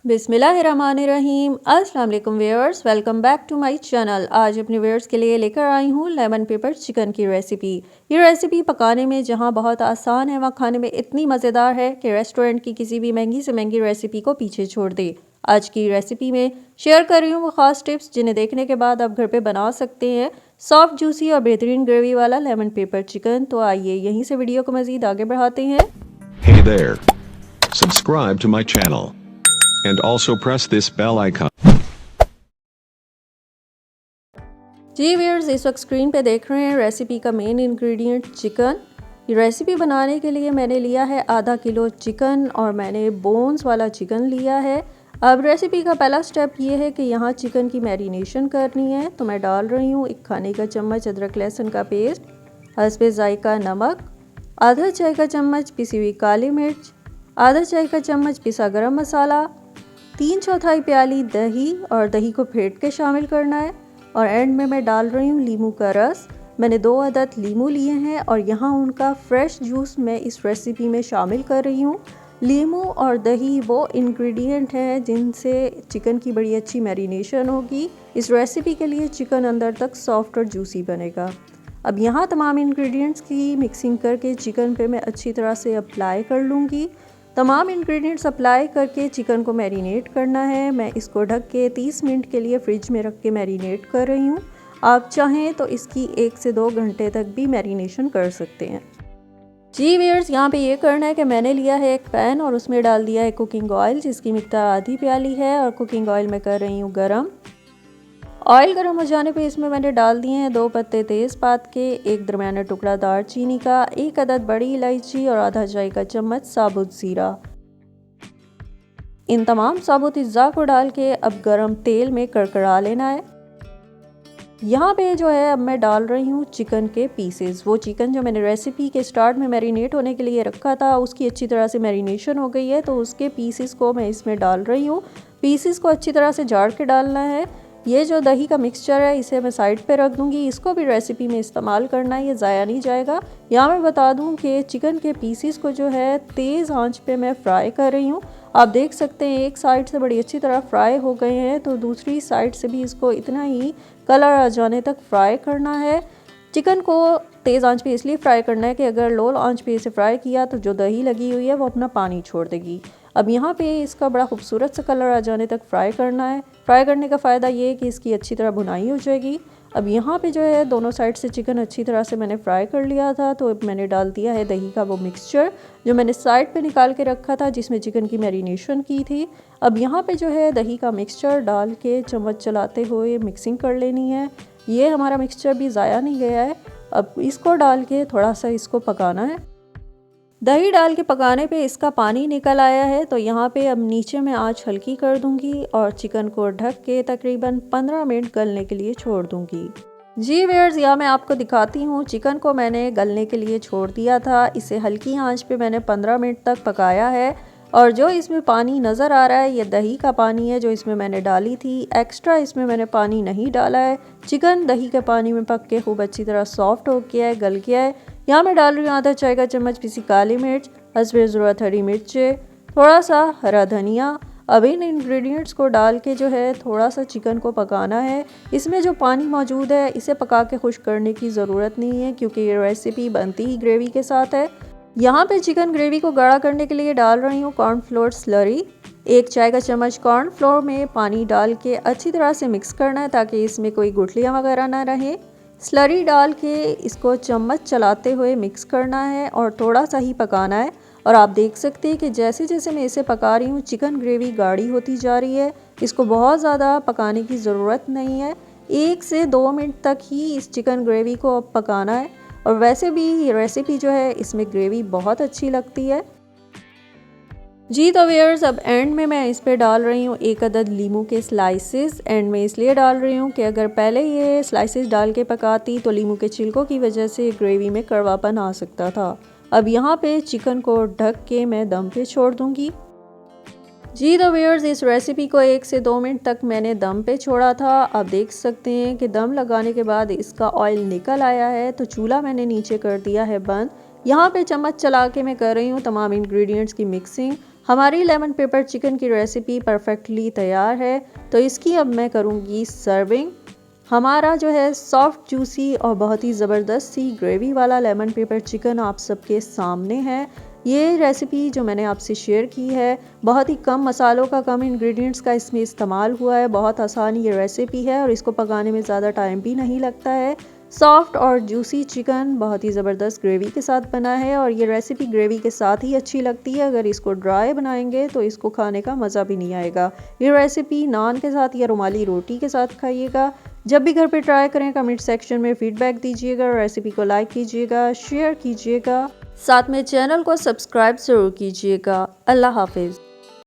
बिस्मिल्लाहिर्रहमानिर्रहीम। अस्सलाम वालेकुम viewers, welcome back to my channel. आज अपने व्यूअर्स के लिए लेकर आई हूँ लेमन पेपर चिकन की रेसिपी। ये रेसिपी पकाने में जहाँ बहुत आसान है, वहाँ खाने में इतनी मज़ेदार है कि रेस्टोरेंट की किसी भी महंगी से महंगी रेसिपी को पीछे छोड़ दे। आज की रेसिपी में शेयर कर रही हूँ वो ख़ास टिप्स जिन्हें देखने के बाद आप घर पर बना सकते हैं सॉफ्ट, जूसी और बेहतरीन ग्रेवी वाला लेमन पेपर चिकन। तो आइए यहीं से वीडियो को मज़ीद आगे बढ़ाते हैं। Hey there. Subscribe to my channel. And also press this bell icon. जी व्यूअर्स, इस वक्त स्क्रीन पे देख रहे हैं रेसिपी का मेन इंग्रेडिएंट चिकन। ये रेसिपी बनाने के लिए मैंने लिया है आधा किलो चिकन और मैंने बोन्स वाला चिकन लिया है। अब रेसिपी का पहला स्टेप ये है कि यहाँ चिकन की मैरिनेशन करनी है। तो मैं डाल रही हूँ 1 खाने का चम्मच अदरक लहसुन का पेस्ट, हस्बे जायका नमक, आधा चाय का चम्मच पिसी हुई काली मिर्च, आधा चाय का चम्मच पिसा गरम मसाला, 3/4 प्याली दही और दही को फेंट के शामिल करना है। और एंड में मैं डाल रही हूँ लीमू का रस। मैंने 2 अदद लीमू लिए हैं और यहाँ उनका फ्रेश जूस मैं इस रेसिपी में शामिल कर रही हूँ। लीमू और दही वो इंग्रेडिएंट हैं जिनसे चिकन की बड़ी अच्छी मैरिनेशन होगी। इस रेसिपी के लिए चिकन अंदर तक सॉफ्ट और जूसी बनेगा। अब यहाँ तमाम इंग्रेडिएंट्स की मिक्सिंग करके चिकन पे मैं अच्छी तरह से अप्लाई कर लूँगी। तमाम इंग्रेडिएंट्स अप्लाई करके चिकन को मैरिनेट करना है। मैं इसको ढक के 30 मिनट के लिए फ्रिज में रख के मैरिनेट कर रही हूँ। आप चाहें तो इसकी 1 से 2 घंटे तक भी मैरिनेशन कर सकते हैं। जी व्यूअर्स, यहाँ पे ये करना है कि मैंने लिया है एक पैन और उसमें डाल दिया है कुकिंग ऑयल जिसकी मिकदार आधी प्याली है और कुकिंग ऑयल मैं कर रही हूँ गरम। ऑयल गर्म हो जाने पे इसमें मैंने डाल दिए हैं 2 पत्ते तेज़पात के, 1 दरमियाना टुकड़ा दालचीनी का, 1 अदद बड़ी इलायची और आधा चाय का चम्मच साबुत ज़ीरा। इन तमाम साबुत अज़्ज़ा को डाल के अब गरम तेल में कड़कड़ा लेना है। यहाँ पे जो है अब मैं डाल रही हूँ चिकन के पीसेस। वो चिकन जो मैंने रेसिपी के स्टार्ट में मैरिनेट होने के लिए रखा था उसकी अच्छी तरह से मैरिनेशन हो गई है, तो उसके पीसेस को मैं इसमें डाल रही हूँ। पीसेस को अच्छी तरह से झाड़ के डालना है। ये जो दही का मिक्सचर है इसे मैं साइड पे रख दूंगी, इसको भी रेसिपी में इस्तेमाल करना है, ये ज़ाया नहीं जाएगा। यहाँ मैं बता दूं कि चिकन के पीसीस को जो है तेज़ आंच पे मैं फ्राई कर रही हूँ। आप देख सकते हैं एक साइड से बड़ी अच्छी तरह फ्राई हो गए हैं, तो दूसरी साइड से भी इसको इतना ही कलर आ जाने तक फ्राई करना है। चिकन को तेज़ आंच पे इसलिए फ्राई करना है कि अगर लो आंच पे इसे फ्राई किया तो जो दही लगी हुई है वो अपना पानी छोड़ देगी। अब यहाँ पे इसका बड़ा खूबसूरत सा कलर आ जाने तक फ्राई करना है। फ्राई करने का फ़ायदा ये है कि इसकी अच्छी तरह भुनाई हो जाएगी। अब यहाँ पे जो है दोनों साइड से चिकन अच्छी तरह से मैंने फ्राई कर लिया था, तो अब मैंने डाल दिया है दही का वो मिक्सचर जो मैंने साइड पे निकाल के रखा था जिसमें चिकन की मैरिनेशन की थी। अब यहाँ पे जो है दही का मिक्सचर डाल के चम्मच चलाते हुए मिक्सिंग कर लेनी है। ये हमारा मिक्सचर भी ज़ाया नहीं गया है। अब इसको डाल के थोड़ा सा इसको पकाना है। दही डाल के पकाने पे इसका पानी निकल आया है, तो यहाँ पे अब नीचे मैं आंच हल्की कर दूंगी और चिकन को ढक के तकरीबन 15 मिनट गलने के लिए छोड़ दूंगी। जी व्यूअर्स, यहाँ मैं आपको दिखाती हूँ चिकन को मैंने गलने के लिए छोड़ दिया था। इसे हल्की आंच पे मैंने 15 मिनट तक पकाया है और जो इसमें पानी नज़र आ रहा है ये दही का पानी है जो इसमें मैंने डाली थी। एक्स्ट्रा इसमें मैंने पानी नहीं डाला है। चिकन दही के पानी में पक के खूब अच्छी तरह सॉफ्ट हो गया है, गल गया है। यहाँ मैं डाल रही हूँ आधा चाय का चम्मच पिसी काली मिर्च, हस्बे ज़रूरत हरी मिर्चें, थोड़ा सा हरा धनिया। अब इन इंग्रेडिएंट्स को डाल के जो है थोड़ा सा चिकन को पकाना है। इसमें जो पानी मौजूद है इसे पका के खुश्क करने की ज़रूरत नहीं है क्योंकि ये रेसिपी बनती ही ग्रेवी के साथ है। यहाँ पे चिकन ग्रेवी को गाढ़ा करने के लिए डाल रही हूँ कॉर्नफ्लोर स्लरी। 1 चाय का चम्मच कॉर्नफ्लोर में पानी डाल के अच्छी तरह से मिक्स करना है ताकि इसमें कोई गुठलियाँ वगैरह ना रहे। स्लरी डाल के इसको चम्मच चलाते हुए मिक्स करना है और थोड़ा सा ही पकाना है। और आप देख सकते हैं कि जैसे जैसे मैं इसे पका रही हूँ चिकन ग्रेवी गाढ़ी होती जा रही है। इसको बहुत ज़्यादा पकाने की ज़रूरत नहीं है, 1 से 2 मिनट तक ही इस चिकन ग्रेवी को अब पकाना है। और वैसे भी ये रेसिपी जो है इसमें ग्रेवी बहुत अच्छी लगती है। जी तो व्यूअर्स, अब एंड में मैं इस पे डाल रही हूँ 1 अदद लीमू के स्लाइसेस। एंड में इसलिए डाल रही हूँ कि अगर पहले ये स्लाइसेस डाल के पकाती तो लीमू के छिलकों की वजह से ग्रेवी में कड़वापन आ सकता था। अब यहाँ पे चिकन को ढक के मैं दम पे छोड़ दूँगी। जी तो व्यूअर्स, इस रेसिपी को 1 से 2 मिनट तक मैंने दम पे छोड़ा था। आप देख सकते हैं कि दम लगाने के बाद इसका ऑयल निकल आया है, तो चूल्हा मैंने नीचे कर दिया है बंद। यहाँ पे चम्मच चला के मैं कर रही हूँ तमाम इंग्रेडिएंट्स की मिक्सिंग। हमारी लेमन पेपर चिकन की रेसिपी परफेक्टली तैयार है, तो इसकी अब मैं करूँगी सर्विंग। हमारा जो है सॉफ्ट जूसी और बहुत ही ज़बरदस्त सी ग्रेवी वाला लेमन पेपर चिकन आप सबके सामने है। ये रेसिपी जो मैंने आपसे शेयर की है, बहुत ही कम मसालों का, कम इंग्रेडिएंट्स का इसमें इस्तेमाल हुआ है। बहुत आसान ये रेसिपी है और इसको पकाने में ज़्यादा टाइम भी नहीं लगता है। सॉफ्ट और जूसी चिकन बहुत ही ज़बरदस्त ग्रेवी के साथ बना है और ये रेसिपी ग्रेवी के साथ ही अच्छी लगती है। अगर इसको ड्राई बनाएंगे तो इसको खाने का मज़ा भी नहीं आएगा। ये रेसिपी नान के साथ या रुमाली रोटी के साथ खाइएगा। जब भी घर पे ट्राई करें कमेंट सेक्शन में फीडबैक दीजिएगा, रेसिपी को लाइक कीजिएगा, शेयर कीजिएगा, साथ में चैनल को सब्सक्राइब ज़रूर कीजिएगा। अल्लाह हाफिज़।